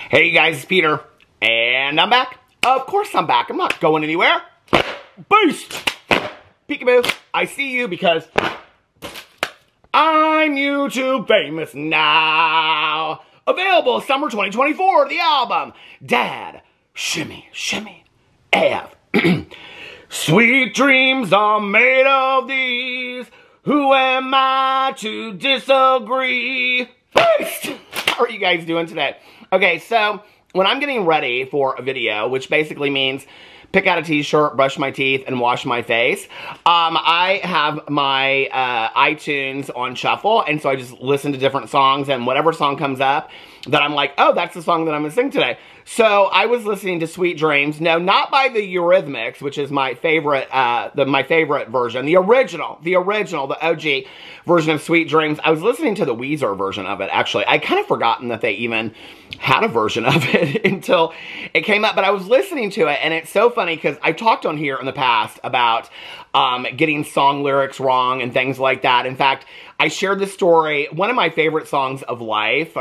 Hey guys, it's Peter, and I'm back. Of course I'm back. I'm not going anywhere. Boost! Peekaboo, I see you because I'm YouTube famous now. Available summer 2024, the album. Dad, shimmy, shimmy, AF. Sweet dreams are made of these. Who am I to disagree? Boost! How are you guys doing today? Okay, so when I'm getting ready for a video, which basically means pick out a t-shirt, brush my teeth, and wash my face, I have my iTunes on shuffle, and so I just listen to different songs, and whatever song comes up that I'm like, oh, that's the song that I'm going to sing today. So I was listening to Sweet Dreams. No, not by the Eurythmics, which is my favorite, my favorite version. The original, the OG version of Sweet Dreams. I was listening to the Weezer version of it, actually. I kind of forgotten that they even had a version of it until it came up. But I was listening to it, and it's so funny because I've talked on here in the past about getting song lyrics wrong and things like that. In fact, I shared this story. One of my favorite songs of life,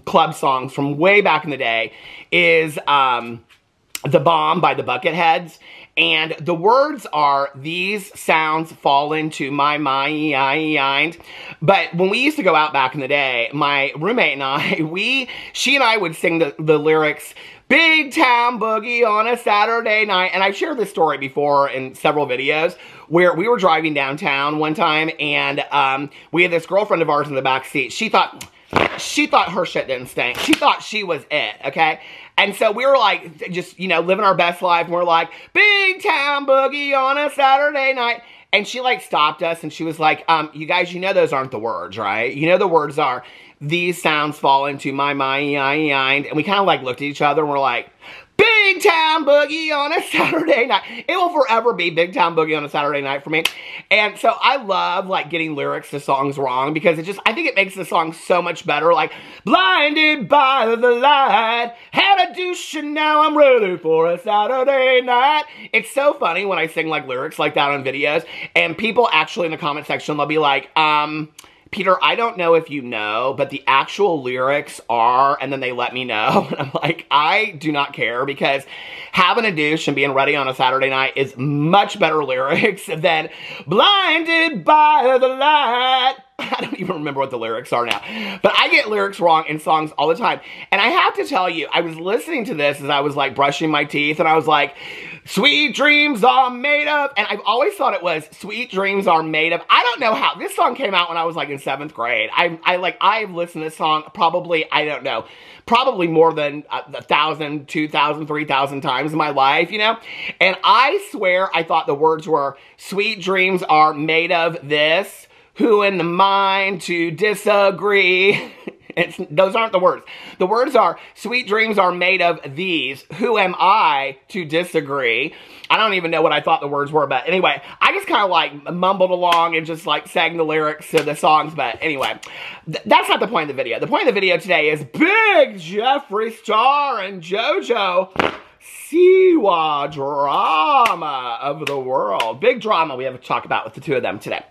club songs from way back in the day, is The Bomb by the Bucketheads. And the words are, these sounds fall into my mind. But when we used to go out back in the day, my roommate and I, she and I would sing the lyrics, Big Town Boogie on a Saturday night. And I've shared this story before in several videos where we were driving downtown one time, and we had this girlfriend of ours in the back seat. She thought her shit didn't stink. She thought she was it, okay? And so we were like, just, you know, living our best life. And we're like, Big Town Boogie on a Saturday night. And she like stopped us and she was like, you guys, you know those aren't the words, right? You know the words are, these sounds fall into my mind. And we kind of like looked at each other and we're like, Big Town Boogie on a Saturday night. It will forever be Big Town Boogie on a Saturday night for me. And so I love like getting lyrics to songs wrong because it just, I think it makes the song so much better. Like, blinded by the light, had a douche and now I'm ready for a Saturday night. It's so funny when I sing like lyrics like that on videos, and people actually in the comment section, they'll be like, Peter, I don't know if you know, but the actual lyrics are, and then they let me know. And I'm like, I do not care, because having a douche and being ready on a Saturday night is much better lyrics than blinded by the light. I don't even remember what the lyrics are now. But I get lyrics wrong in songs all the time. And I have to tell you, I was listening to this as I was like brushing my teeth, and I was like, sweet dreams are made of, and I've always thought it was sweet dreams are made of. I don't know how. This song came out when I was like in 7th grade. I've listened to this song probably, I don't know, probably more than 1,000, 2,000, 3,000 times in my life, you know? And I swear I thought the words were, sweet dreams are made of this. Who in the mind to disagree? Those aren't the words. The words are, sweet dreams are made of these. Who am I to disagree? I don't even know what I thought the words were, but anyway, I just kind of like mumbled along and just like sang the lyrics to the songs, but anyway, that's not the point of the video. The point of the video today is big Jeffree Star and Jojo Siwa drama of the world. Big drama we have to talk about with the two of them today.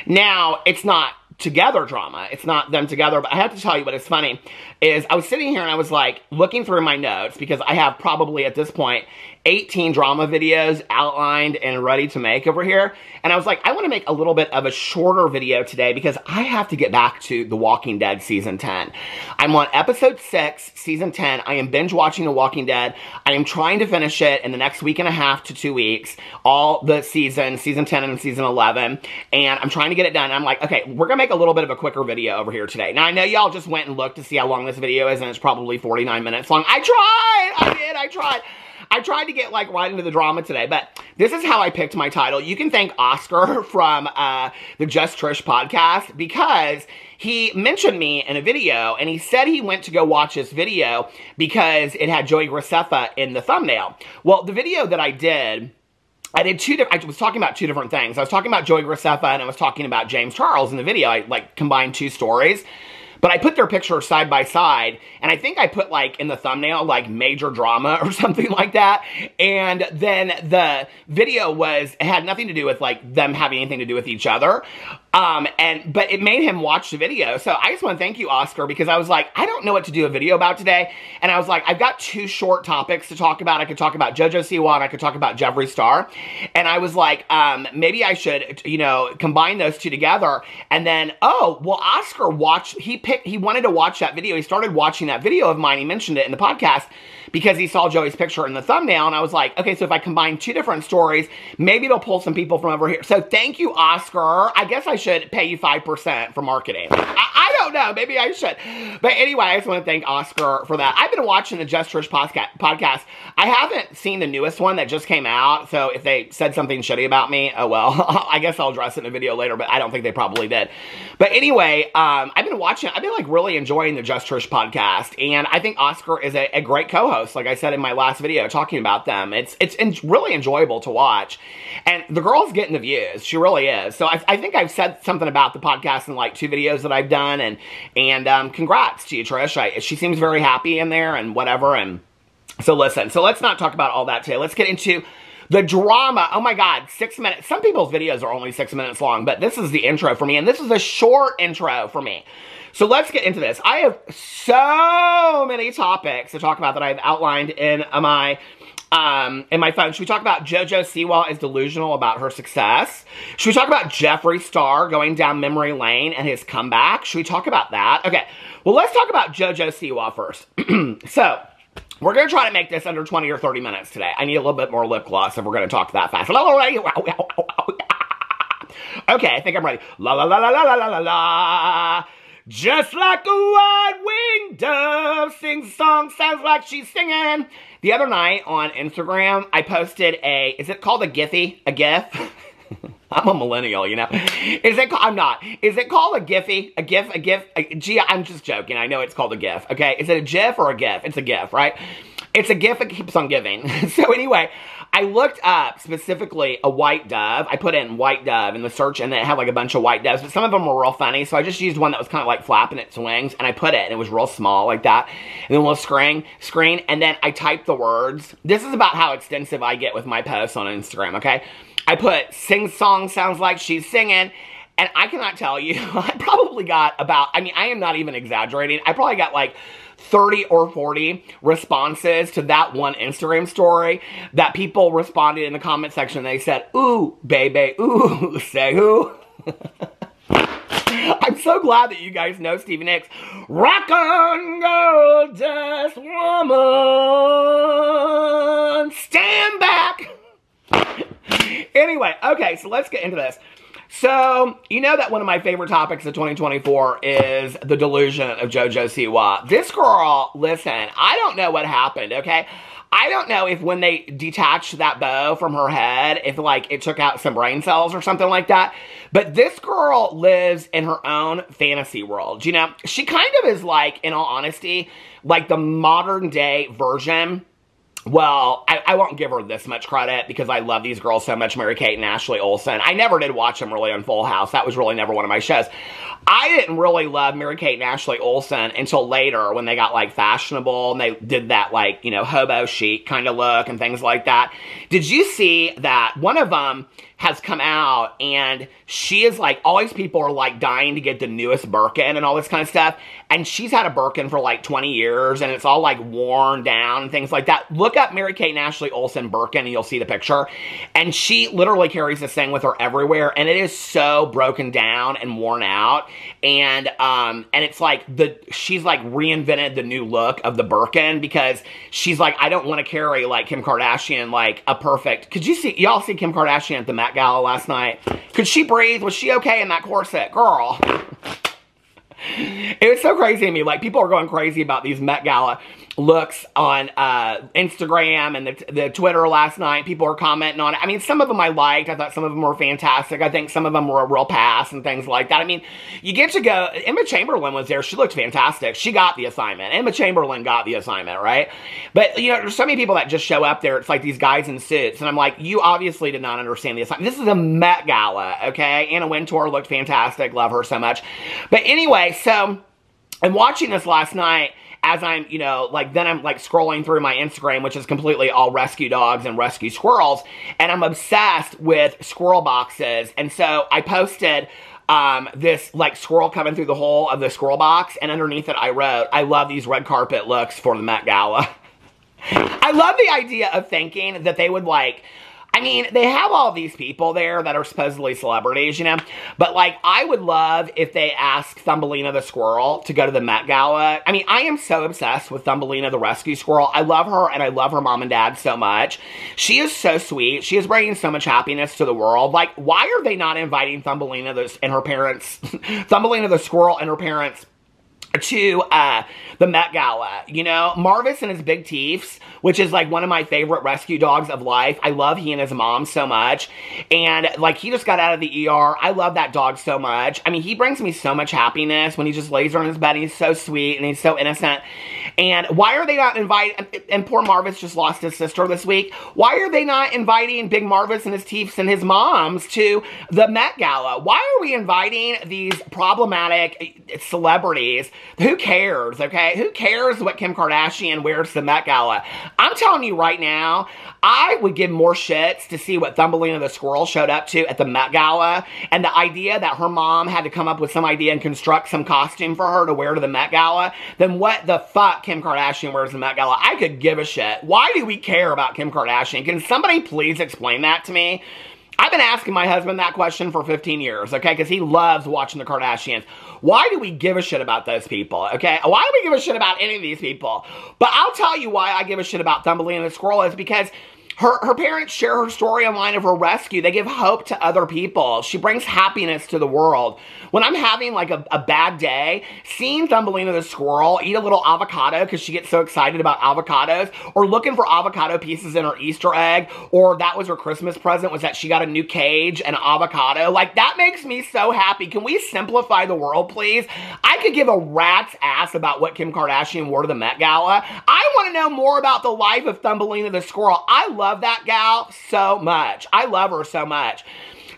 Now, it's not together drama. It's not them together, but I have to tell you what is funny is I was sitting here and I was like looking through my notes because I have probably at this point 18 drama videos outlined and ready to make over here. And I was like, I want to make a little bit of a shorter video today because I have to get back to The Walking Dead Season 10. I'm on episode 6, Season 10. I am binge watching The Walking Dead. I am trying to finish it in the next week and a half to 2 weeks. All the Season 10 and Season 11. And I'm trying to get it done. And I'm like, okay, we're going to make a little bit of a quicker video over here today. Now, I know y'all just went and looked to see how long this video is, and it's probably 49 minutes long. I tried. I tried to get like right into the drama today, but this is how I picked my title. You can thank Oscar from the Just Trish podcast because he mentioned me in a video and he said he went to go watch this video because it had Joey Graceffa in the thumbnail. Well, the video that I did I was talking about two different things. I was talking about Joey Graceffa and I was talking about James Charles in the video. I like combined two stories. But I put their pictures side by side, and I think I put, like, in the thumbnail, like, major drama or something like that. And then the video had nothing to do with, like, them having anything to do with each other. But it made him watch the video. So I just want to thank you, Oscar, because I was like, I don't know what to do a video about today. And I was like, I've got 2 short topics to talk about. I could talk about Jojo Siwa and I could talk about Jeffree Star. And I was like, maybe I should, you know, combine those 2 together. And then, oh, well, Oscar watched, he wanted to watch that video. He started watching that video of mine. He mentioned it in the podcast because he saw Joey's picture in the thumbnail. And I was like, okay, so if I combine 2 different stories, maybe it'll pull some people from over here. So thank you, Oscar. I guess I should pay you 5% for marketing. I don't know. Maybe I should. But anyway, I just want to thank Oscar for that. I've been watching the Just Trish podcast. I haven't seen the newest one that just came out. So if they said something shitty about me, oh well. I guess I'll address it in a video later, but I don't think they probably did. But anyway, I've been like really enjoying the Just Trish podcast. And I think Oscar is a great co-host. Like I said in my last video talking about them. It's really enjoyable to watch. And the girl's getting the views. She really is. So I think I've said something about the podcast in like 2 videos that I've done. And congrats to you, Trish. She seems very happy in there and whatever. And so listen. So let's not talk about all that today. Let's get into the drama. Oh my God, 6 minutes. Some people's videos are only 6 minutes long, but this is the intro for me. And this is a short intro for me. So let's get into this. I have so many topics to talk about that I've outlined in my phone. Should we talk about Jojo Siwa is delusional about her success? Should we talk about Jeffree Star going down memory lane and his comeback? Should we talk about that? Okay, well, let's talk about Jojo Siwa first. So, we're going to try to make this under 20 or 30 minutes today. I need a little bit more lip gloss if we're going to talk that fast. Okay, I think I'm ready. La la la la la la la la. Just like a white-winged dove sings a song, sounds like she's singing. The other night on Instagram, I posted is it called a Giphy? A GIF? I'm a millennial, you know. I'm not. Is it called a Giphy? A GIF? A GIF? Gee, I'm just joking. I know it's called a GIF, okay? Is it a GIF or a GIF? It's a GIF, right? It's a GIF that keeps on giving. So anyway, I looked up specifically a white dove. I put in white dove in the search and then it had like a bunch of white doves, but some of them were real funny. So I just used one that was kind of like flapping its wings and I put it and it was real small like that. And then a little screen and then I typed the words. This is about how extensive I get with my posts on Instagram, okay? I put sing song sounds like she's singing. And I cannot tell you, I probably got about, I mean, I am not even exaggerating. I probably got like 30 or 40 responses to that one Instagram story that people responded in the comment section. They said, ooh, baby, ooh, say who? I'm so glad that you guys know Stevie Nicks. Rock on, girl, just woman, stand back. Anyway, okay, so let's get into this. So, you know that one of my favorite topics of 2024 is the delusion of Jojo Siwa. This girl, listen, I don't know what happened, okay? I don't know if when they detached that bow from her head, if like it took out some brain cells or something like that. But this girl lives in her own fantasy world, you know? She kind of is like, in all honesty, like the modern day version. Well, I won't give her this much credit because I love these girls so much, Mary-Kate and Ashley Olsen. I never did watch them really on Full House. That was really never one of my shows. I didn't really love Mary-Kate and Ashley Olsen until later when they got, like, fashionable and they did that, like, you know, hobo chic kind of look and things like that. Did you see that one of them has come out and she is like, all these people are like dying to get the newest Birkin and all this kind of stuff. And she's had a Birkin for like 20 years and it's all like worn down and things like that. Look up Mary-Kate and Ashley Olsen Birkin and you'll see the picture. And she literally carries this thing with her everywhere and it is so broken down and worn out. And it's like she's like reinvented the new look of the Birkin because she's like, I don't want to carry like Kim Kardashian, like a perfect, y'all see Kim Kardashian at the Met Gala last night? Could she breathe? Was she okay in that corset? Girl. It was so crazy to me. Like, people are going crazy about these Met Gala looks on Instagram and the Twitter last night. People are commenting on it. I mean, some of them I liked. I thought some of them were fantastic. I think some of them were a real pass and things like that. I mean, you get to go. Emma Chamberlain was there. She looked fantastic. She got the assignment. Emma Chamberlain got the assignment, right? But, you know, there's so many people that just show up there. It's like these guys in suits. And I'm like, you obviously did not understand the assignment. This is a Met Gala, okay? Anna Wintour looked fantastic. Love her so much. But anyway, so I'm watching this last night as I'm, you know, like, then I'm, like, scrolling through my Instagram, which is completely all rescue dogs and rescue squirrels, and I'm obsessed with squirrel boxes, and so I posted this like squirrel coming through the hole of the squirrel box, and underneath it I wrote, "I love these red carpet looks for the Met Gala." I love the idea of thinking that they would like, I mean, they have all these people there that are supposedly celebrities, you know? But, like, I would love if they asked Thumbelina the squirrel to go to the Met Gala. I mean, I am so obsessed with Thumbelina the rescue squirrel. I love her, and I love her mom and dad so much. She is so sweet. She is bringing so much happiness to the world. Like, why are they not inviting Thumbelina and her parents, Thumbelina the squirrel and her parents, to the Met Gala? You know, Marvis and his big teeths, which is like one of my favorite rescue dogs of life. I love he and his mom so much. And like, he just got out of the ER. I love that dog so much. I mean, he brings me so much happiness when he just lays there in his bed. He's so sweet and he's so innocent. And why are they not inviting, and poor Marvis just lost his sister this week. Why are they not inviting Big Marvis and his teeths and his moms to the Met Gala? Why are we inviting these problematic celebrities? Who cares, okay? Who cares what Kim Kardashian wears to the Met Gala? I'm telling you right now, I would give more shits to see what Thumbelina the squirrel showed up to at the Met Gala, and the idea that her mom had to come up with some idea and construct some costume for her to wear to the Met Gala, than what the fuck Kim Kardashian wears to the Met Gala. I could give a shit. Why do we care about Kim Kardashian? Can somebody please explain that to me? I've been asking my husband that question for 15 years, okay? Because he loves watching the Kardashians. Why do we give a shit about those people, okay? Why do we give a shit about any of these people? But I'll tell you why I give a shit about Thumbelina the squirrel is because her parents share her story online of her rescue. They give hope to other people. She brings happiness to the world. When I'm having like a bad day, seeing Thumbelina the squirrel eat a little avocado because she gets so excited about avocados, or looking for avocado pieces in her Easter egg, or that was her Christmas present, was that she got a new cage and an avocado. Like, that makes me so happy. Can we simplify the world, please? I could give a rat's ass about what Kim Kardashian wore to the Met Gala. I want to know more about the life of Thumbelina the squirrel. I love that gal so much. I love her so much.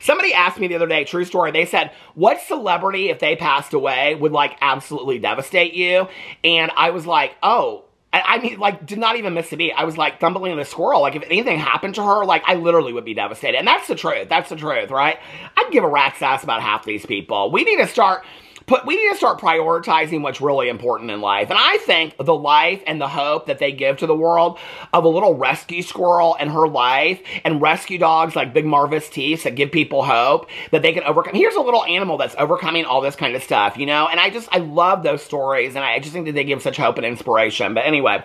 Somebody asked me the other day, true story, they said, what celebrity, if they passed away, would like absolutely devastate you? And I was like, oh, I mean, like, did not even miss a beat. I was like, Thumbelina the squirrel, like, if anything happened to her, like, I literally would be devastated. And that's the truth. That's the truth, right? I'd give a rat's ass about half these people. We need to start prioritizing what's really important in life. And I think the life and the hope that they give to the world of a little rescue squirrel and her life, and rescue dogs like Big Marvis teeths that give people hope that they can overcome. Here's a little animal that's overcoming all this kind of stuff, you know? And I love those stories, and I just think that they give such hope and inspiration. But anyway,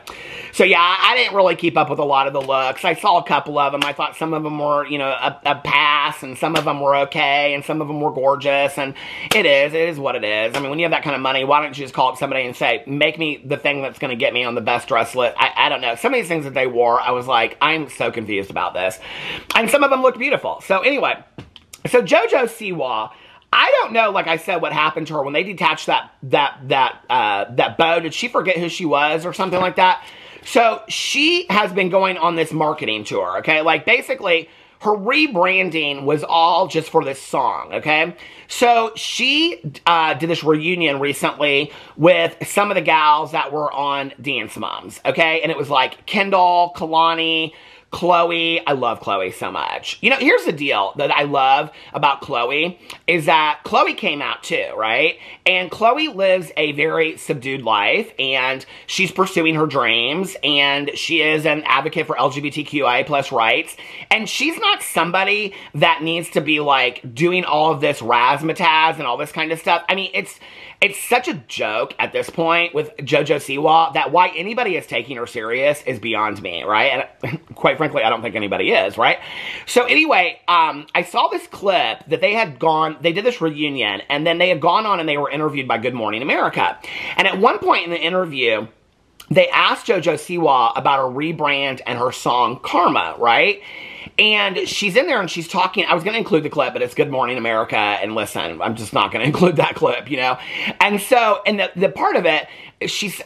so yeah, I didn't really keep up with a lot of the looks. I saw a couple of them. I thought some of them were, you know, a pass, and some of them were okay, and some of them were gorgeous, and it is what it is. I mean, when you have that kind of money, why don't you just call up somebody and say, make me the thing that's going to get me on the best dress list? I don't know. Some of these things that they wore, I was like, I'm so confused about this. And some of them looked beautiful. So anyway, so Jojo Siwa, I don't know, like I said, what happened to her when they detached that bow. Did she forget who she was or something like that? So she has been going on this marketing tour, okay? Like, basically, her rebranding was all just for this song, okay? So she did this reunion recently with some of the gals that were on Dance Moms, okay? And it was like Kendall, Kalani, Chloe. I love Chloe so much. You know, here's the deal that I love about Chloe is that Chloe came out too, right? And Chloe lives a very subdued life, and she's pursuing her dreams, and she is an advocate for LGBTQIA plus rights, and she's not somebody that needs to be like doing all of this razzmatazz and all this kind of stuff. I mean, it's such a joke at this point with Jojo Siwa that why anybody is taking her serious is beyond me, right? And quite frankly, I don't think anybody is, right? So anyway, I saw this clip that they did this reunion, and then they had gone on and they were interviewed by Good Morning America. And at one point in the interview, they asked Jojo Siwa about her rebrand and her song Karma, right? And she's in there and she's talking. I was going to include the clip, but it's Good Morning America. And listen, I'm just not going to include that clip, you know? And so, and the part of it,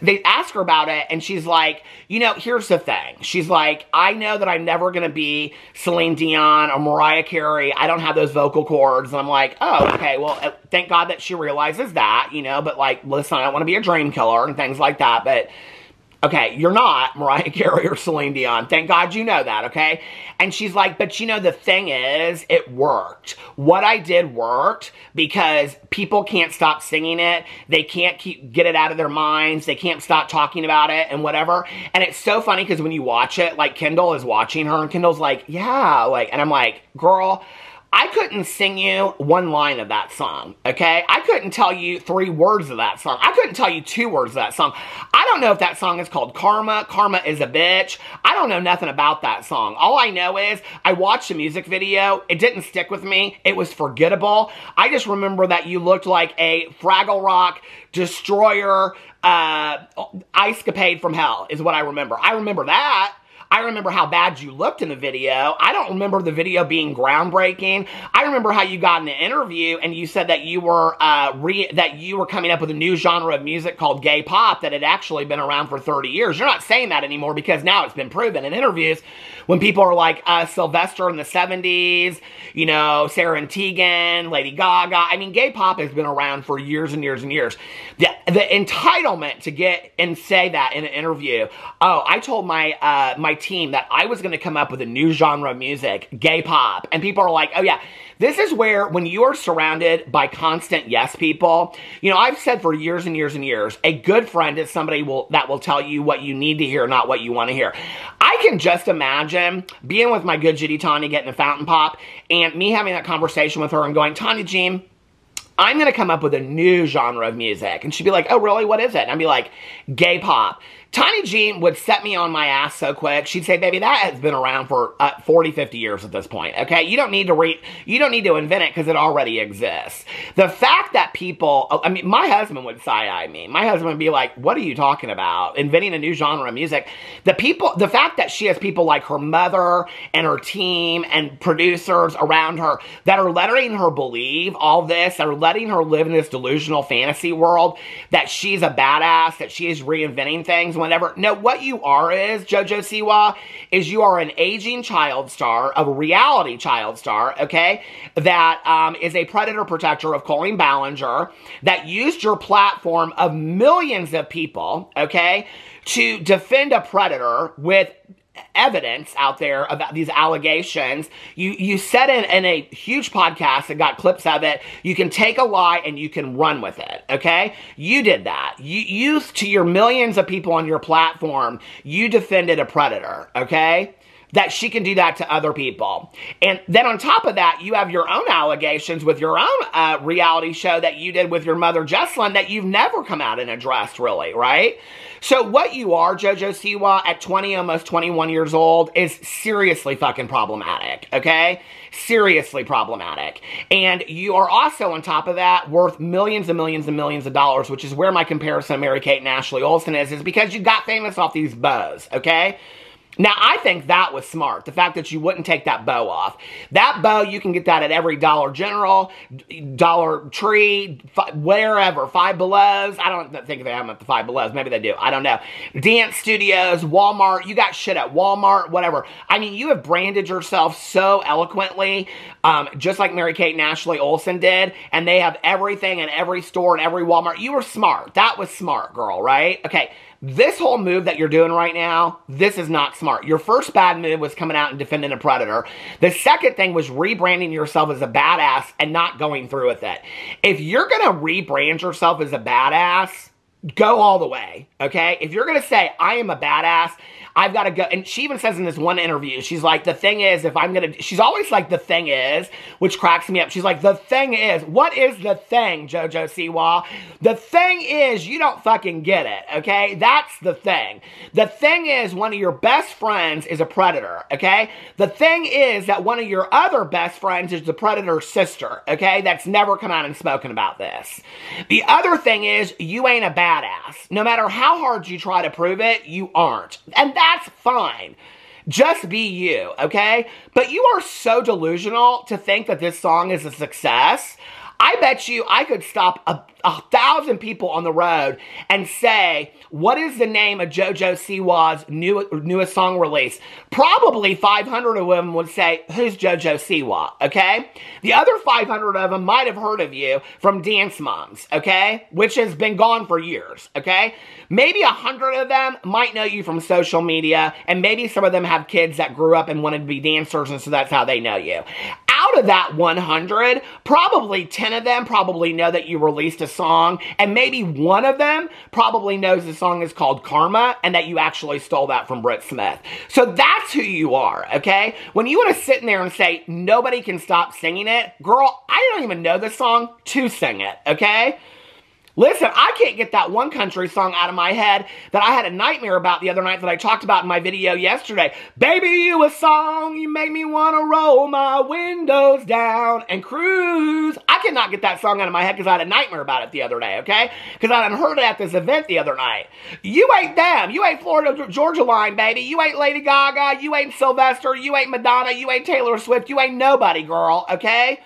they ask her about it, and she's like, you know, here's the thing. She's like, I know that I'm never going to be Celine Dion or Mariah Carey. I don't have those vocal cords. And I'm like, oh, okay, well, thank God that she realizes that, you know? But like, listen, I don't want to be a dream killer and things like that. But Okay, you're not Mariah Carey or Celine Dion. Thank God you know that, okay? And she's like, but you know, the thing is, it worked. What I did worked because people can't stop singing it. They can't get it out of their minds. They can't stop talking about it and whatever. And it's so funny because when you watch it, like Kendall is watching her and Kendall's like, yeah, like, and I'm like, girl, I couldn't sing you one line of that song, okay? I couldn't tell you 3 words of that song. I couldn't tell you 2 words of that song. I don't know if that song is called Karma. Karma is a bitch. I don't know nothing about that song. All I know is I watched the music video. It didn't stick with me. It was forgettable. I just remember that you looked like a Fraggle Rock destroyer ice capade from hell is what I remember. I remember that. I remember how bad you looked in the video. I don't remember the video being groundbreaking. I remember how you got in an interview and you said that you were coming up with a new genre of music called gay pop that had actually been around for 30 years. You're not saying that anymore because now it's been proven in interviews when people are like Sylvester in the 70s, you know, Sarah and Tegan, Lady Gaga. I mean, gay pop has been around for years and years and years. The entitlement to get and say that in an interview. Oh, I told my team that I was going to come up with a new genre of music, gay pop. And people are like, oh yeah, this is where when you are surrounded by constant yes people, you know, I've said for years and years and years, a good friend is somebody that will tell you what you need to hear, not what you want to hear. I can just imagine being with my good Judy Tanya getting a fountain pop and me having that conversation with her and going, Tanya Jean, I'm going to come up with a new genre of music. And she'd be like, oh, really? What is it? And I'd be like, gay pop. Tiny Jean would set me on my ass so quick. She'd say, baby, that has been around for 40, 50 years at this point, okay? You don't need to invent it because it already exists. The fact that people, I mean, my husband would side-eye me. My husband would be like, what are you talking about? Inventing a new genre of music. The fact that she has people like her mother and her team and producers around her that are letting her believe all this, that are letting her live in this delusional fantasy world, that she's a badass, that she is reinventing things, whatever. No, what you are is, Jojo Siwa, is you are an aging child star, a reality child star, okay, that is a predator protector of Colleen Ballinger, that used your platform of millions of people, okay, to defend a predator with evidence out there about these allegations. You said in a huge podcast that got clips of it, you can take a lie and you can run with it, okay? You did that. You to your millions of people on your platform, you defended a predator, okay? That she can do that to other people. And then on top of that, you have your own allegations with your own reality show that you did with your mother, Jesslyn, that you've never come out and addressed, really, right? So what you are, Jojo Siwa, at 20, almost 21 years old, is seriously fucking problematic, okay? Seriously problematic. And you are also, on top of that, worth millions and millions and millions of dollars, which is where my comparison to Mary-Kate and Ashley Olsen is because you got famous off these bows, okay? Now, I think that was smart, the fact that you wouldn't take that bow off. That bow, you can get that at every Dollar General, Dollar Tree, wherever, Five Belows. I don't think they have them at the Five Belows. Maybe they do. I don't know. Dance Studios, Walmart. You got shit at Walmart, whatever. I mean, you have branded yourself so eloquently, just like Mary-Kate and Ashley Olsen did, and they have everything in every store and every Walmart. You were smart. That was smart, girl, right? Okay. This whole move that you're doing right now, this is not smart. Your first bad move was coming out and defending a predator. The second thing was rebranding yourself as a badass and not going through with it. If you're going to rebrand yourself as a badass, go all the way, okay? If you're going to say, I am a badass, I've got to go. And she even says in this one interview, she's like, the thing is, if I'm going to, she's always like, the thing is, which cracks me up. She's like, the thing is, what is the thing, Jojo Siwa? The thing is, you don't fucking get it, okay? That's the thing. The thing is, one of your best friends is a predator, okay? The thing is that one of your other best friends is the predator's sister, okay? That's never come out and spoken about this. The other thing is, you ain't a badass. No matter how hard you try to prove it, you aren't. And that's fine. Just be you, okay? But you are so delusional to think that this song is a success. I bet you I could stop 1,000 people on the road and say, what is the name of Jojo Siwa's newest song release? Probably 500 of them would say, who's Jojo Siwa, okay? The other 500 of them might have heard of you from Dance Moms, okay? Which has been gone for years, okay? Maybe 100 of them might know you from social media, and maybe some of them have kids that grew up and wanted to be dancers, and so that's how they know you. Out of that 100, probably 10 of them probably know that you released a song, and maybe one of them probably knows the song is called Karma, and that you actually stole that from Britt Smith. So that's who you are, okay? When you want to sit in there and say, nobody can stop singing it, girl, I don't even know the song to sing it, okay? Listen, I can't get that one country song out of my head that I had a nightmare about the other night that I talked about in my video yesterday. Baby, you a song, you make me want to roll my windows down and cruise. I cannot get that song out of my head because I had a nightmare about it the other day, okay? Because I hadn't heard it at this event the other night. You ain't them. You ain't Florida Georgia Line, baby. You ain't Lady Gaga. You ain't Sylvester. You ain't Madonna. You ain't Taylor Swift. You ain't nobody, girl, okay?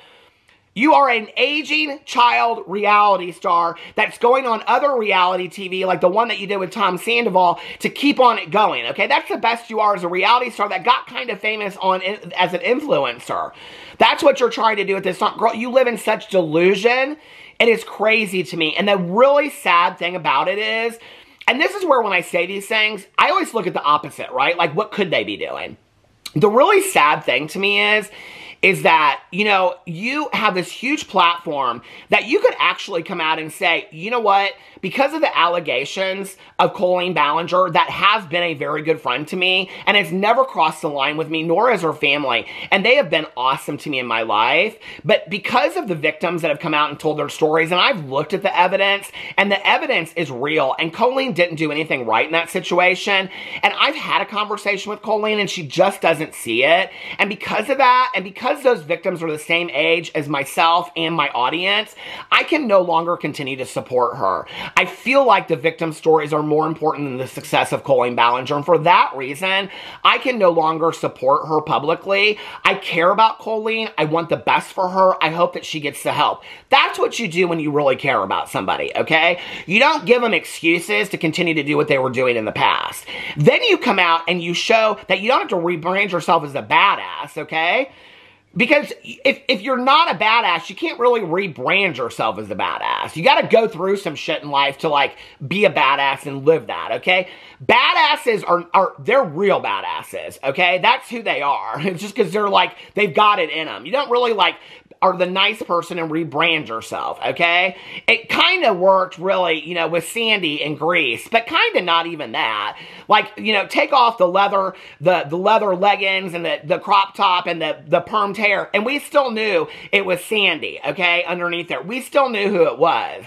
You are an aging child reality star that's going on other reality TV, like the one that you did with Tom Sandoval, to keep on it going, okay? That's the best you are as a reality star that got kind of famous as an influencer. That's what you're trying to do with this song. Girl, you live in such delusion. It is crazy to me. And the really sad thing about it is, and this is where when I say these things, I always look at the opposite, right? Like, what could they be doing? The really sad thing to me is that, you know, you have this huge platform that you could actually come out and say, you know what, because of the allegations of Colleen Ballinger, that has been a very good friend to me, and has never crossed the line with me, nor has her family, and they have been awesome to me in my life, but because of the victims that have come out and told their stories, and I've looked at the evidence, and the evidence is real, and Colleen didn't do anything right in that situation, and I've had a conversation with Colleen, and she just doesn't see it, and because of that, and because those victims are the same age as myself and my audience, I can no longer continue to support her. I feel like the victim stories are more important than the success of Colleen Ballinger, and for that reason, I can no longer support her publicly. I care about Colleen. I want the best for her. I hope that she gets the help. That's what you do when you really care about somebody, okay? You don't give them excuses to continue to do what they were doing in the past. Then you come out and you show that you don't have to rebrand yourself as a badass, okay? Because if you're not a badass, you can't really rebrand yourself as a badass. You got to go through some shit in life to, like, be a badass and live that, okay? Badasses they're real badasses, okay? That's who they are. It's just because they're, like, they've got it in them. You don't really, like, are the nice person and rebrand yourself, okay? It kind of worked, really, you know, with Sandy and Grease, but kind of not even that. Like, you know, take off the leather leggings and the crop top and the permed hair, and we still knew it was Sandy, okay, underneath there. We still knew who it was.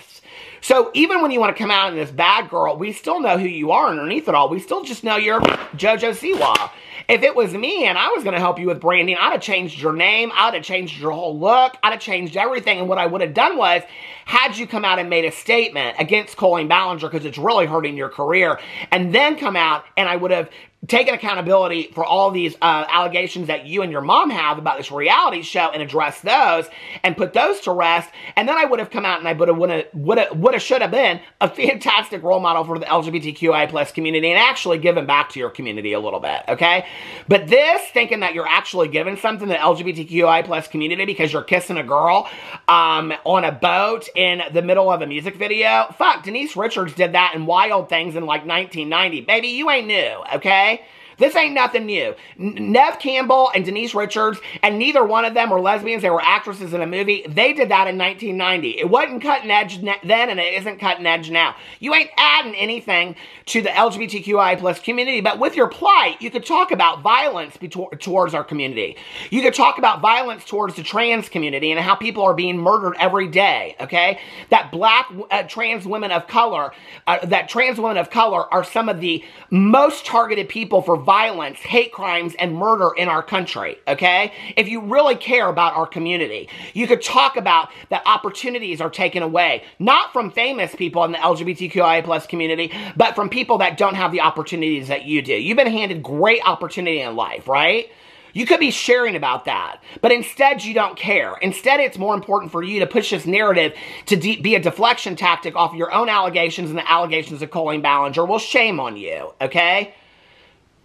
So even when you want to come out in this bad girl, we still know who you are underneath it all. We still just know you're Jojo Siwa. If it was me and I was going to help you with branding, I'd have changed your name. I'd have changed your whole look. I'd have changed everything. And what I would have done was, had you come out and made a statement against Colleen Ballinger because it's really hurting your career, and then come out and I would have taken accountability for all these allegations that you and your mom have about this reality show and address those and put those to rest, and then I would have come out and I should have been a fantastic role model for the LGBTQI plus community and actually given back to your community a little bit, okay? But this, thinking that you're actually giving something to the LGBTQI plus community because you're kissing a girl on a boat in the middle of a music video, fuck, Denise Richards did that in Wild Things in like 1990. Baby, you ain't new, okay? This ain't nothing new. Neve Campbell and Denise Richards, and neither one of them were lesbians. They were actresses in a movie. They did that in 1990. It wasn't cutting edge then, and it isn't cutting edge now. You ain't adding anything to the LGBTQI plus community, but with your plight, you could talk about violence towards our community. You could talk about violence towards the trans community and how people are being murdered every day, okay? That black trans women of color, are some of the most targeted people for violence, hate crimes, and murder in our country, okay? If you really care about our community, you could talk about that opportunities are taken away, not from famous people in the LGBTQIA plus community, but from people that don't have the opportunities that you do. You've been handed great opportunity in life, right? You could be sharing about that, but instead you don't care. Instead, it's more important for you to push this narrative to be a deflection tactic off of your own allegations and the allegations of Colleen Ballinger. Well, shame on you, okay?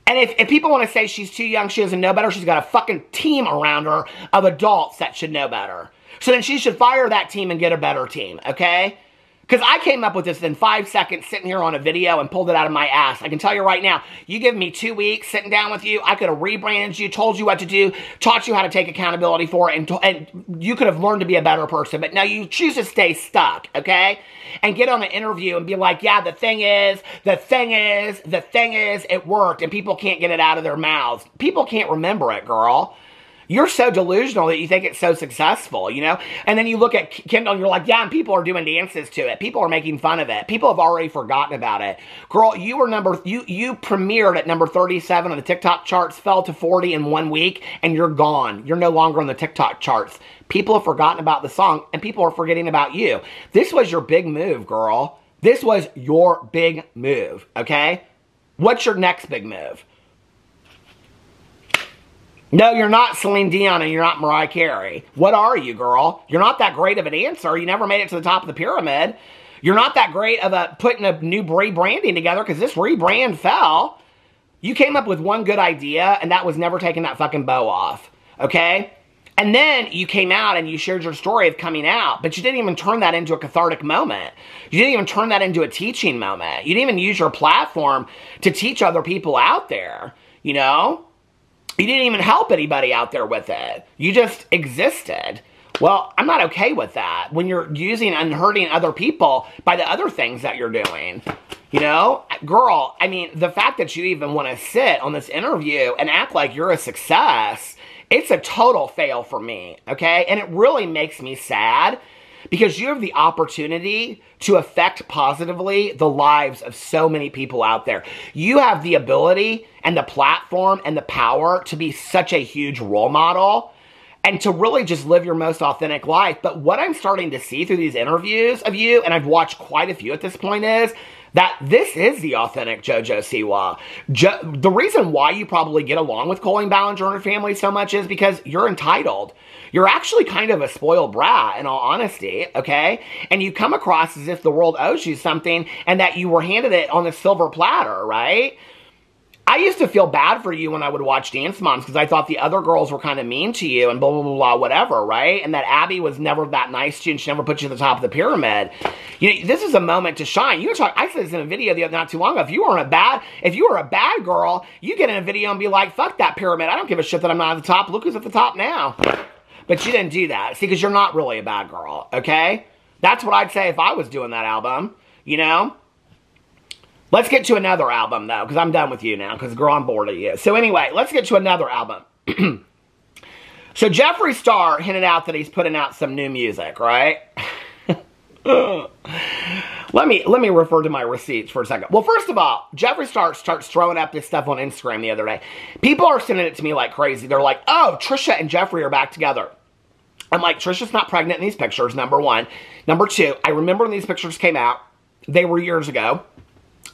And if people want to say she's too young, she doesn't know better, she's got a fucking team around her of adults that should know better. So then she should fire that team and get a better team, okay? Because I came up with this in 5 seconds sitting here on a video and pulled it out of my ass. I can tell you right now, you give me 2 weeks sitting down with you, I could have rebranded you, told you what to do, taught you how to take accountability for it, and you could have learned to be a better person. But now you choose to stay stuck, okay? And get on an interview and be like, yeah, the thing is, it worked, and people can't get it out of their mouths. People can't remember it, girl. You're so delusional that you think it's so successful, you know? And then you look at Kendall and you're like, yeah, and people are doing dances to it. People are making fun of it. People have already forgotten about it. Girl, you premiered at number 37 on the TikTok charts, fell to 40 in 1 week, and you're gone. You're no longer on the TikTok charts. People have forgotten about the song, and people are forgetting about you. This was your big move, girl. This was your big move, okay? What's your next big move? No, you're not Celine Dion and you're not Mariah Carey. What are you, girl? You're not that great of an dancer. You never made it to the top of the pyramid. You're not that great of putting a new rebranding together because this rebrand fell. You came up with one good idea and that was never taking that fucking bow off, okay? And then you came out and you shared your story of coming out, but you didn't even turn that into a cathartic moment. You didn't even turn that into a teaching moment. You didn't even use your platform to teach other people out there, you know? You didn't even help anybody out there with it. You just existed. Well, I'm not okay with that when you're using and hurting other people by the other things that you're doing. You know? Girl, I mean, the fact that you even want to sit on this interview and act like you're a success, it's a total fail for me, okay? And it really makes me sad because you have the opportunity to affect positively the lives of so many people out there. You have the ability and the platform and the power to be such a huge role model and to really just live your most authentic life. But what I'm starting to see through these interviews of you, and I've watched quite a few at this point, is that this is the authentic Jojo Siwa. The reason why you probably get along with Colleen Ballinger and her family so much is because you're entitled. You're actually kind of a spoiled brat, in all honesty, okay? And you come across as if the world owes you something and that you were handed it on a silver platter, right? I used to feel bad for you when I would watch Dance Moms because I thought the other girls were kind of mean to you and blah, blah, blah, blah, whatever, right? And that Abby was never that nice to you and she never put you at the top of the pyramid. You know, this is a moment to shine. You talk, I said this in a video not too long ago. If you were a bad girl, you get in a video and be like, fuck that pyramid. I don't give a shit that I'm not at the top. Look who's at the top now. But you didn't do that. See, because you're not really a bad girl, okay? That's what I'd say if I was doing that album, you know? Let's get to another album, though, because I'm done with you now, because, girl, I'm bored of you. So, anyway, let's get to another album. So, Jeffree Star hinted out that he's putting out some new music, right? Let me refer to my receipts for a second. Well, first of all, Jeffree Star starts throwing up this stuff on Instagram the other day. People are sending it to me like crazy. They're like, oh, Trisha and Jeffree are back together. I'm like, Trisha's not pregnant in these pictures, number one. Number two, I remember when these pictures came out. They were years ago.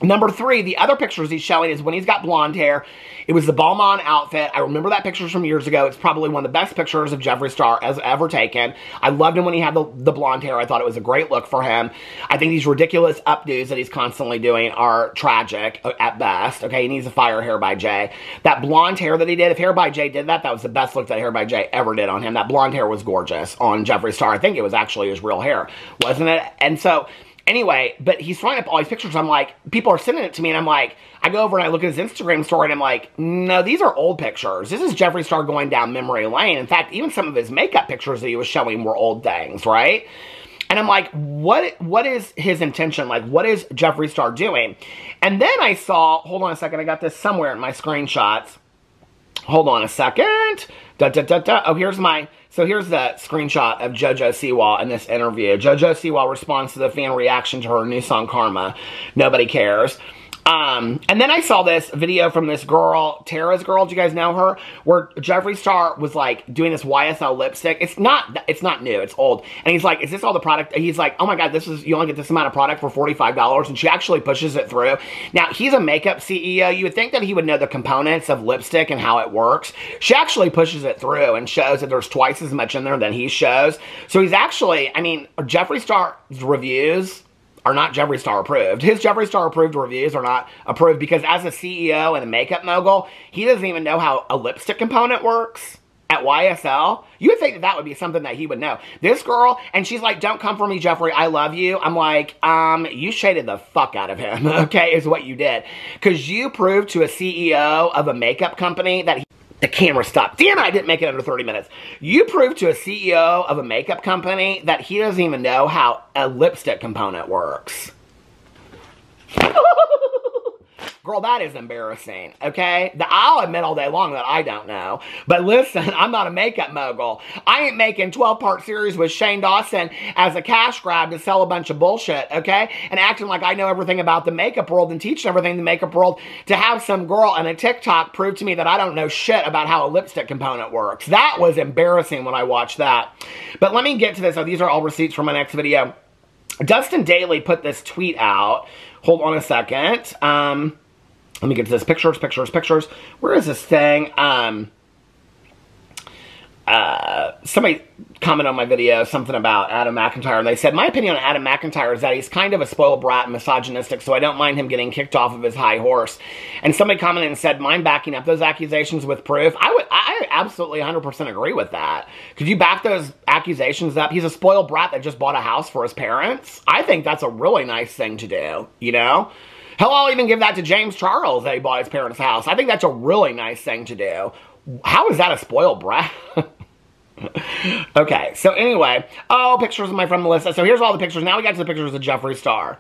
Number three, the other pictures he's showing is when he's got blonde hair. It was the Monn outfit. I remember that picture from years ago. It's probably one of the best pictures of Jeffree Star ever taken. I loved him when he had the blonde hair. I thought it was a great look for him. I think these ridiculous updos that he's constantly doing are tragic at best. Okay, he needs to fire Hair by Jay. That blonde hair that he did, if Hair by Jay did that, that was the best look that Hair by Jay ever did on him. That blonde hair was gorgeous on Jeffree Star. I think it was actually his real hair, wasn't it? And so, anyway, but he's throwing up all these pictures. I'm like, people are sending it to me, and I'm like, I go over and I look at his Instagram story, and I'm like, no, these are old pictures. This is Jeffree Star going down memory lane. In fact, even some of his makeup pictures that he was showing were old things, right? And I'm like, what is his intention? Like, what is Jeffree Star doing? And then I saw, hold on a second, I got this somewhere in my screenshots. Hold on a second. Oh, here's the screenshot of Jojo Siwa in this interview. Jojo Siwa responds to the fan reaction to her new song, Karma. Nobody cares. And then I saw this video from this girl, Tara's girl, do you guys know her? Where Jeffree Star was like doing this YSL lipstick. It's not new, it's old. And he's like, is this all the product? He's like, oh my God, you only get this amount of product for $45. And she actually pushes it through. Now, he's a makeup CEO. You would think that he would know the components of lipstick and how it works. She actually pushes it through and shows that there's twice as much in there than he shows. So he's actually, I mean, Jeffree Star's reviews are not Jeffree Star approved. His Jeffree Star approved reviews are not approved because as a CEO and a makeup mogul, he doesn't even know how a lipstick component works at YSL. You would think that that would be something that he would know. This girl, and she's like, don't come for me, Jeffree, I love you. I'm like, you shaded the fuck out of him, okay, is what you did. Because you proved to a CEO of a makeup company that the camera stopped. Damn it, I didn't make it under 30 minutes. You proved to a CEO of a makeup company that he doesn't even know how a lipstick component works. Girl, that is embarrassing, okay? I'll admit all day long that I don't know. But listen, I'm not a makeup mogul. I ain't making 12-part series with Shane Dawson as a cash grab to sell a bunch of bullshit, okay? And acting like I know everything about the makeup world and teaching everything in the makeup world to have some girl on a TikTok prove to me that I don't know shit about how a lipstick component works. That was embarrassing when I watched that. But let me get to this. Oh, these are all receipts for my next video. Dustin Daly put this tweet out. Hold on a second. Let me get to this. Pictures. Where is this thing? Somebody commented on my video something about Adam McIntyre, and they said, my opinion on Adam McIntyre is that he's kind of a spoiled brat and misogynistic, so I don't mind him getting kicked off of his high horse. And somebody commented and said, mind backing up those accusations with proof? I absolutely 100% agree with that. Could you back those accusations up? He's a spoiled brat that just bought a house for his parents. I think that's a really nice thing to do, you know? Hell, I'll even give that to James Charles that he bought his parents' house. I think that's a really nice thing to do. How is that a spoiled brat? Okay, so anyway. Oh, pictures of my friend Melissa. So here's all the pictures. Now we got to the pictures of Jeffree Star.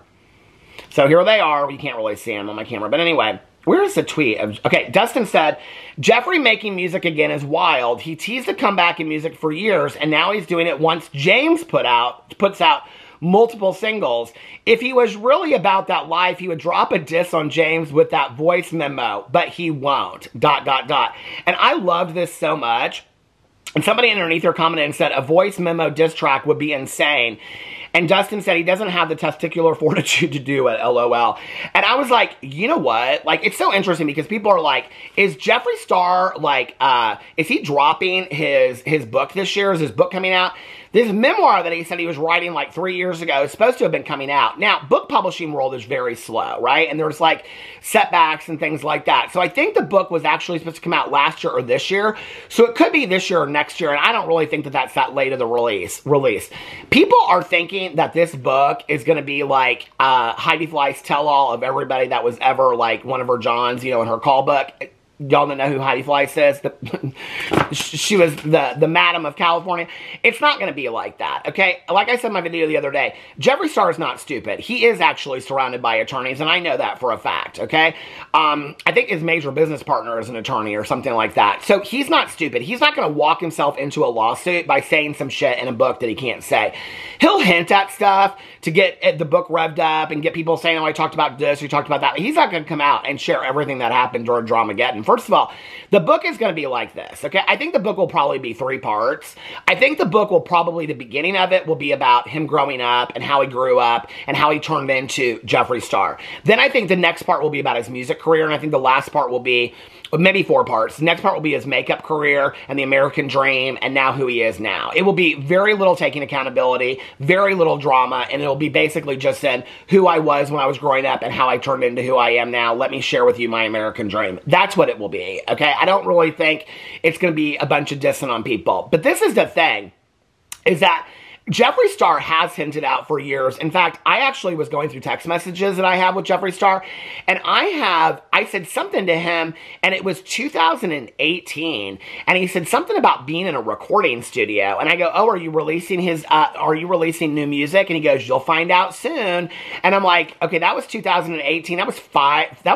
So here they are. You can't really see them on my camera. But anyway, where's the tweet? Okay, Dustin said, Jeffree making music again is wild. He teased a comeback in music for years, and now he's doing it once James puts out multiple singles. If he was really about that life, he would drop a diss on James with that voice memo, but he won't, ... And I loved this so much. And somebody underneath here commented and said, a voice memo diss track would be insane. And Dustin said he doesn't have the testicular fortitude to do it, LOL. And I was like, you know what? Like, it's so interesting because people are like, is Jeffree Star, like, is he dropping his book this year? Is his book coming out? This memoir that he said he was writing like 3 years ago is supposed to have been coming out. Now, book publishing world is very slow, right? And there's like setbacks and things like that. So I think the book was actually supposed to come out last year or this year. So it could be this year or next year. And I don't really think that that's that late of the release. People are thinking that this book is going to be like Heidi Fleiss tell-all of everybody that was ever like one of her Johns, you know, in her call book. Y'all don't know who Heidi Fleiss is? She was the Madam of California. It's not going to be like that, okay? Like I said in my video the other day, Jeffree Star is not stupid. He is actually surrounded by attorneys, and I know that for a fact, okay? I think his major business partner is an attorney or something like that. So he's not stupid. He's not going to walk himself into a lawsuit by saying some shit in a book that he can't say. He'll hint at stuff to get the book revved up and get people saying, oh, I talked about this, we talked about that. He's not going to come out and share everything that happened during Dramageddon. First of all, the book is going to be like this, okay? I think the book will probably be 3 parts. I think the book will probably, the beginning of it will be about him growing up and how he grew up and how he turned into Jeffree Star. Then I think the next part will be about his music career, and I think the last part will be, maybe 4 parts. The next part will be his makeup career and the American dream and now who he is now. It will be very little taking accountability, very little drama, and it'll be basically just saying who I was when I was growing up and how I turned into who I am now. Let me share with you my American dream. That's what it will be, okay? I don't really think it's going to be a bunch of dissing on people. But this is the thing, is that Jeffree Star has hinted out for years. In fact, I actually was going through text messages that I have with Jeffree Star, and I said something to him, and it was 2018, and he said something about being in a recording studio, and I go, oh, are you releasing new music? And he goes, you'll find out soon. And I'm like, okay, that was 2018, that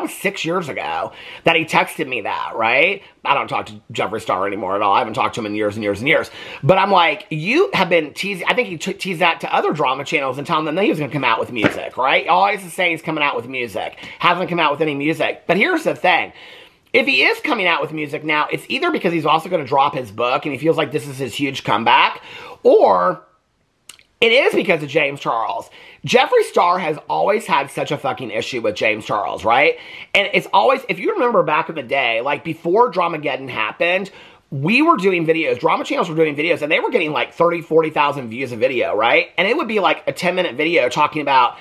was 6 years ago that he texted me that, right? I don't talk to Jeffree Star anymore at all. I haven't talked to him in years and years and years. But I'm like, you have been teasing. I think he teased that to other drama channels and telling them that he was going to come out with music, right? Always saying he's coming out with music. Hasn't come out with any music. But here's the thing. If he is coming out with music now, it's either because he's also going to drop his book and he feels like this is his huge comeback, or it is because of James Charles. Jeffree Star has always had such a fucking issue with James Charles, right? And it's always, if you remember back in the day, like before Dramageddon happened, we were doing videos, drama channels were doing videos, and they were getting like 30, 40,000 views a video, right? And it would be like a 10-minute video talking about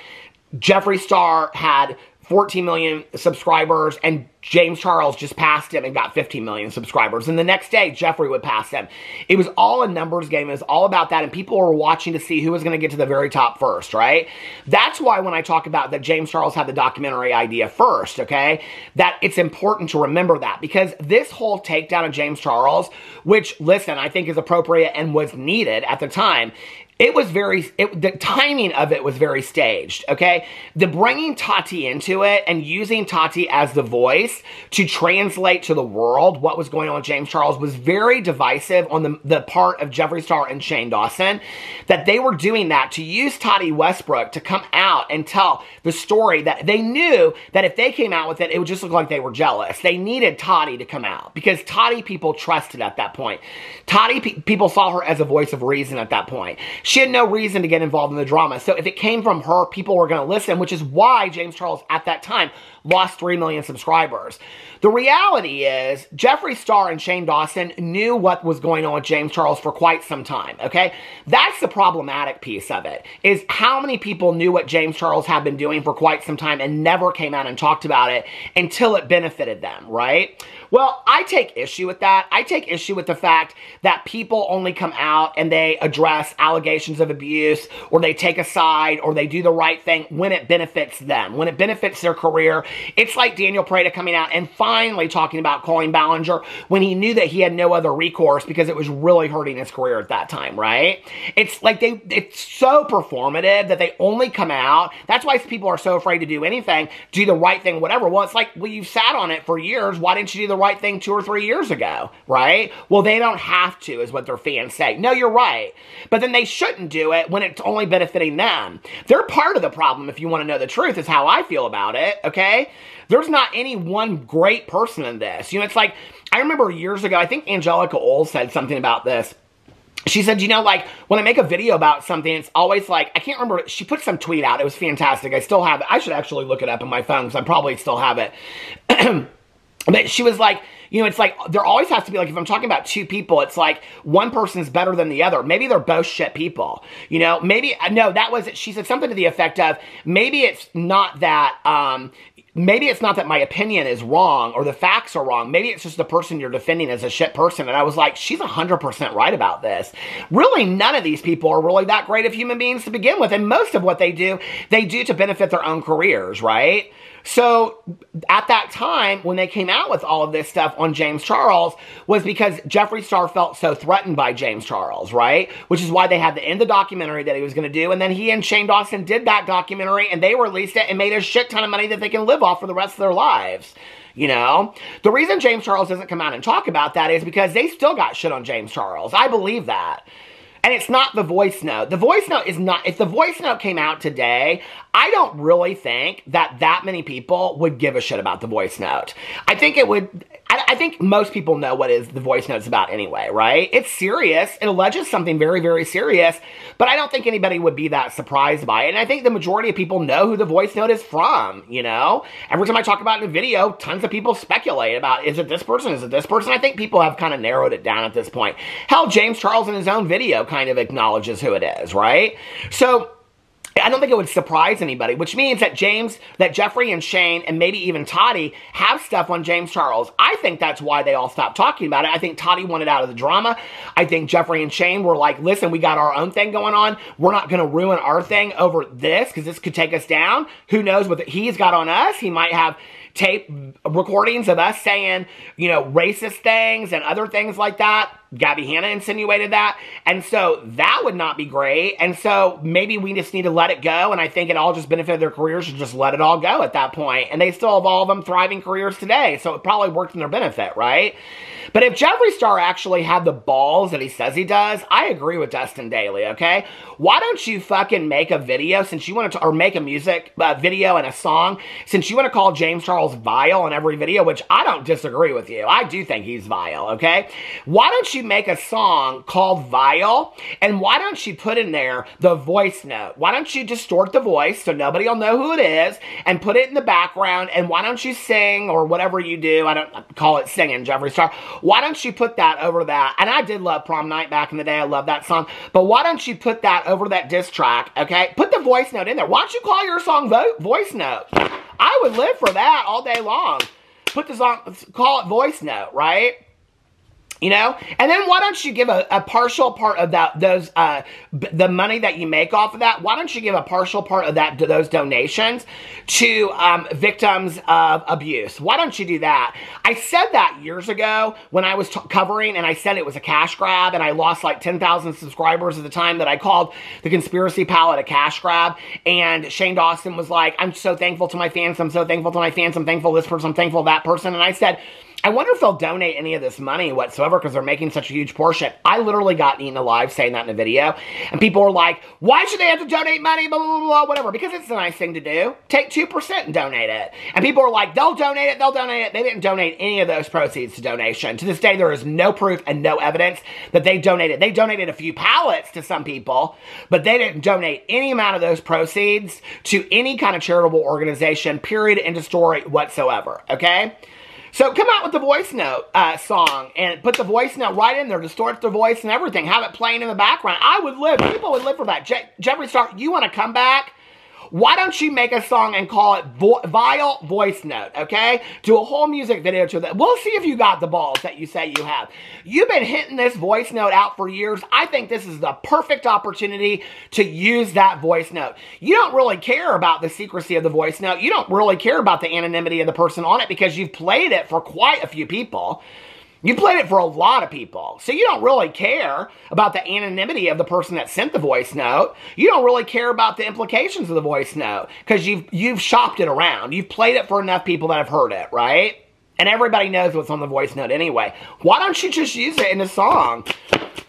Jeffree Star had 14 million subscribers, and James Charles just passed him and got 15 million subscribers. And the next day, Jeffree would pass him. It was all a numbers game. It was all about that, and people were watching to see who was going to get to the very top first, right? That's why when I talk about that James Charles had the documentary idea first, okay, that it's important to remember that, because this whole takedown of James Charles, which, listen, I think is appropriate and was needed at the time, it was the timing of it was very staged, okay? The bringing Tati into it and using Tati as the voice to translate to the world what was going on with James Charles was very divisive on the part of Jeffree Star and Shane Dawson, that they were doing that to use Tati Westbrook to come out and tell the story that they knew that if they came out with it, it would just look like they were jealous. They needed Tati to come out because Tati people trusted at that point. Tati people saw her as a voice of reason at that point. She had no reason to get involved in the drama. So if it came from her, people were going to listen, which is why James Charles at that time lost 3 million subscribers. The reality is Jeffree Star and Shane Dawson knew what was going on with James Charles for quite some time, okay? That's the problematic piece of it, is how many people knew what James Charles had been doing for quite some time and never came out and talked about it until it benefited them, right? Well, I take issue with that. I take issue with the fact that people only come out and they address allegations of abuse, or they take a side, or they do the right thing when it benefits them, when it benefits their career. It's like Daniel Prada coming out and finally talking about Colleen Ballinger when he knew that he had no other recourse because it was really hurting his career at that time, right? It's like it's so performative that they only come out. That's why people are so afraid to do anything, do the right thing, whatever. Well, it's like, well, you've sat on it for years. Why didn't you do the right thing 2 or 3 years ago, right? Well, they don't have to, is what their fans say. No, you're right. But then they shouldn't do it when it's only benefiting them. They're part of the problem, if you want to know the truth, is how I feel about it, okay? There's not any one great person in this. You know, it's like, I remember years ago, I think Angelica Oles said something about this. She said, you know, like, when I make a video about something, it's always like, I can't remember, she put some tweet out. It was fantastic. I still have it. I should actually look it up in my phone because I probably still have it. But she was like, you know, it's like, there always has to be, like, if I'm talking about 2 people, it's like, one person's better than the other. Maybe they're both shit people. You know, maybe, no, that was, she said something to the effect of, maybe it's not that, maybe it's not that my opinion is wrong or the facts are wrong. Maybe it's just the person you're defending as a shit person. And I was like, she's 100% right about this. Really, none of these people are really that great of human beings to begin with. And most of what they do to benefit their own careers, right? So at that time, when they came out with all of this stuff on James Charles, was because Jeffree Star felt so threatened by James Charles, right? Which is why they had to end the documentary that he was going to do. And then he and Shane Dawson did that documentary, and they released it and made a shit ton of money that they can live off for the rest of their lives. You know, the reason James Charles doesn't come out and talk about that is because they still got shit on James Charles. I believe that. And it's not the voice note. The voice note is not, if the voice note came out today, I don't really think that many people would give a shit about the voice note. I think it would, I think most people know what the voice note's about anyway, right? It's serious. It alleges something very, very serious, but I don't think anybody would be that surprised by it. And I think the majority of people know who the voice note is from, you know? Every time I talk about it in a video, tons of people speculate about, is it this person? Is it this person? I think people have kind of narrowed it down at this point. Hell, James Charles in his own video kind of acknowledges who it is, right? So I don't think it would surprise anybody, which means that Jeffree and Shane and maybe even Tati have stuff on James Charles. I think that's why they all stopped talking about it. I think Tati wanted out of the drama. I think Jeffree and Shane were like, listen, we got our own thing going on. We're not going to ruin our thing over this because this could take us down. Who knows what he's got on us? He might have, tape recordings of us saying, you know, racist things and other things like that. Gabby Hanna insinuated that. And so that would not be great. And so maybe we just need to let it go. And I think it all just benefited their careers to just let it all go at that point. And they still have all of them thriving careers today. So it probably worked in their benefit, right? But if Jeffree Star actually had the balls that he says he does, I agree with Dustin Daly, okay? Why don't you fucking make a video since you want to, or make a music video and a song, since you want to call James Charles vile in every video, which I don't disagree with you. I do think he's vile, okay? Why don't you make a song called Vile, and why don't you put in there the voice note? Why don't you distort the voice so nobody will know who it is, and put it in the background, and why don't you sing, or whatever you do, I don't call it singing, Jeffree Star, why don't you put that over that? And I did love Prom Night back in the day, I love that song, but why don't you put that over that diss track, okay? Put the voice note in there. Why don't you call your song Voice Note? I would live for that all day long. Put the song, call it Voice Note, right? You know? And then why don't you give a partial part of that, the money that you make off of that, why don't you give a partial part of that, to those donations to victims of abuse? Why don't you do that? I said that years ago when I was covering, and I said it was a cash grab, and I lost like 10,000 subscribers at the time that I called the Conspiracy Palette a cash grab, and Shane Dawson was like, I'm so thankful to my fans, I'm so thankful to my fans, I'm thankful to this person, I'm thankful to that person, and I said, I wonder if they'll donate any of this money whatsoever because they're making such a huge portion. I literally got eaten alive saying that in a video. And people were like, why should they have to donate money, blah, blah, blah, whatever. Because it's a nice thing to do. Take 2% and donate it. And people were like, they'll donate it, they'll donate it. They didn't donate any of those proceeds to donation. To this day, there is no proof and no evidence that they donated. They donated a few pallets to some people, but they didn't donate any amount of those proceeds to any kind of charitable organization, period, end of story whatsoever, okay? So come out with the voice note song and put the voice note right in there, distort the voice and everything. Have it playing in the background. I would live, people would live for that. Jeffree Star, you want to come back? Why don't you make a song and call it Vile Voice Note, okay? Do a whole music video to that. We'll see if you got the balls that you say you have. You've been hitting this voice note out for years. I think this is the perfect opportunity to use that voice note. You don't really care about the secrecy of the voice note. You don't really care about the anonymity of the person on it because you've played it for quite a few people. You played it for a lot of people. So you don't really care about the anonymity of the person that sent the voice note. You don't really care about the implications of the voice note because you've shopped it around. You've played it for enough people that have heard it, right? And everybody knows what's on the voice note anyway. Why don't you just use it in a song?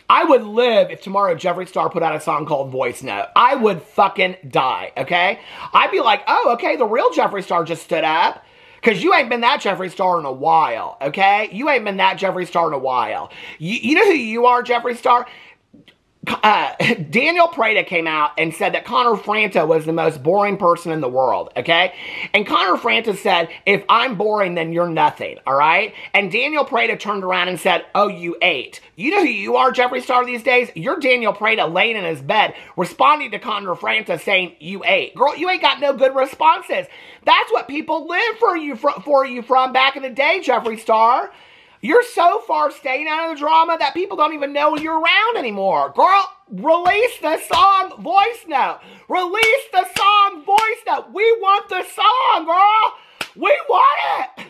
I would live if tomorrow Jeffree Star put out a song called Voice Note. I would fucking die, okay? I'd be like, oh, okay, the real Jeffree Star just stood up. Because you ain't been that Jeffree Star in a while, okay? You ain't been that Jeffree Star in a while. You know who you are, Jeffree Star? Daniel Prada came out and said that Connor Franta was the most boring person in the world, okay? And Connor Franta said, if I'm boring, then you're nothing, all right? And Daniel Prada turned around and said, oh, you ate. You know who you are, Jeffree Star, these days? You're Daniel Prada laying in his bed, responding to Connor Franta saying, you ate. Girl, you ain't got no good responses. That's what people lived for you from back in the day, Jeffree Star. You're so far staying out of the drama that people don't even know you're around anymore. Girl, release the song Voice Note. Release the song Voice Note. We want the song, girl. We want it.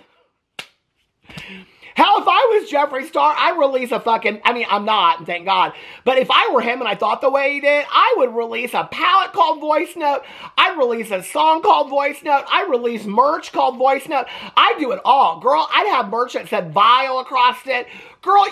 Hell, if I was Jeffree Star, I'd release a fucking, I mean, I'm not, thank God. But if I were him and I thought the way he did, I would release a palette called Voice Note. I'd release a song called Voice Note. I'd release merch called Voice Note. I'd do it all. Girl, I'd have merch that said Vile across it. Girl,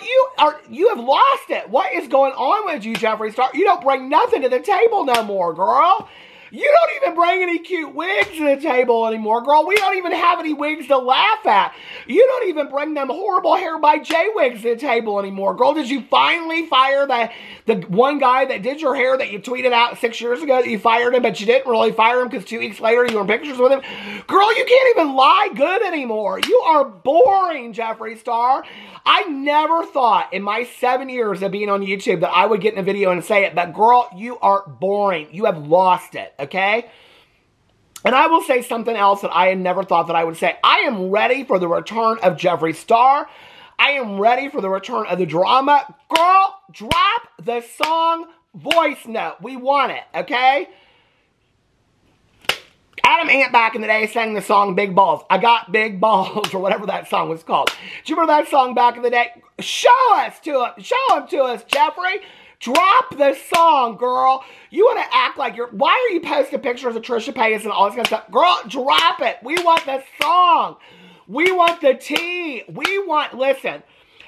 you have lost it. What is going on with you, Jeffree Star? You don't bring nothing to the table no more, girl. You don't even bring any cute wigs to the table anymore, girl. We don't even have any wigs to laugh at. You don't even bring them horrible Hair by Jay wigs to the table anymore, girl. Did you finally fire the one guy that did your hair that you tweeted out 6 years ago that you fired him, but you didn't really fire him because 2 weeks later you were in pictures with him? Girl, you can't even lie good anymore. You are boring, Jeffree Star. I never thought in my 7 years of being on YouTube that I would get in a video and say it, but girl, you are boring. You have lost it. Okay? And I will say something else that I had never thought that I would say. I am ready for the return of Jeffree Star. I am ready for the return of the drama. Girl, drop the song Voice Note. We want it, okay? Adam Ant back in the day sang the song Big Balls. I got big balls, or whatever that song was called. Do you remember that song back in the day? Show them to us, Jeffree. Drop the song, girl. You want to act like you're... Why are you posting pictures of Trisha Paytas and all this kind of stuff? Girl, drop it. We want the song. We want the tea. We want... Listen,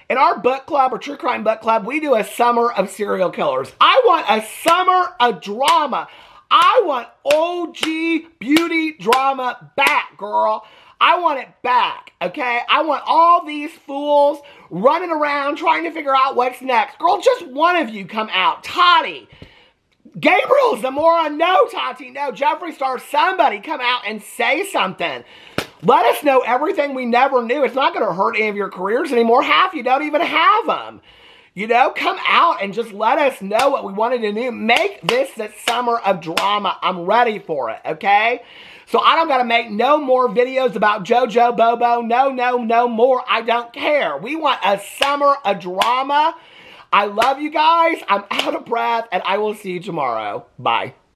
in our book club, or True Crime Book Club, we do a summer of serial killers. I want a summer of drama. I want OG beauty drama back, girl. I want it back, okay? I want all these fools running around trying to figure out what's next. Girl, just one of you come out. Tati. Gabriel Zamora, no, Tati, no. Jeffree Star, somebody come out and say something. Let us know everything we never knew. It's not going to hurt any of your careers anymore. Half you don't even have them. You know, come out and just let us know what we wanted to do. Make this the summer of drama. I'm ready for it, okay? So I don't got to make no more videos about JoJo Bobo. No more. I don't care. We want a summer of drama. I love you guys. I'm out of breath, and I will see you tomorrow. Bye.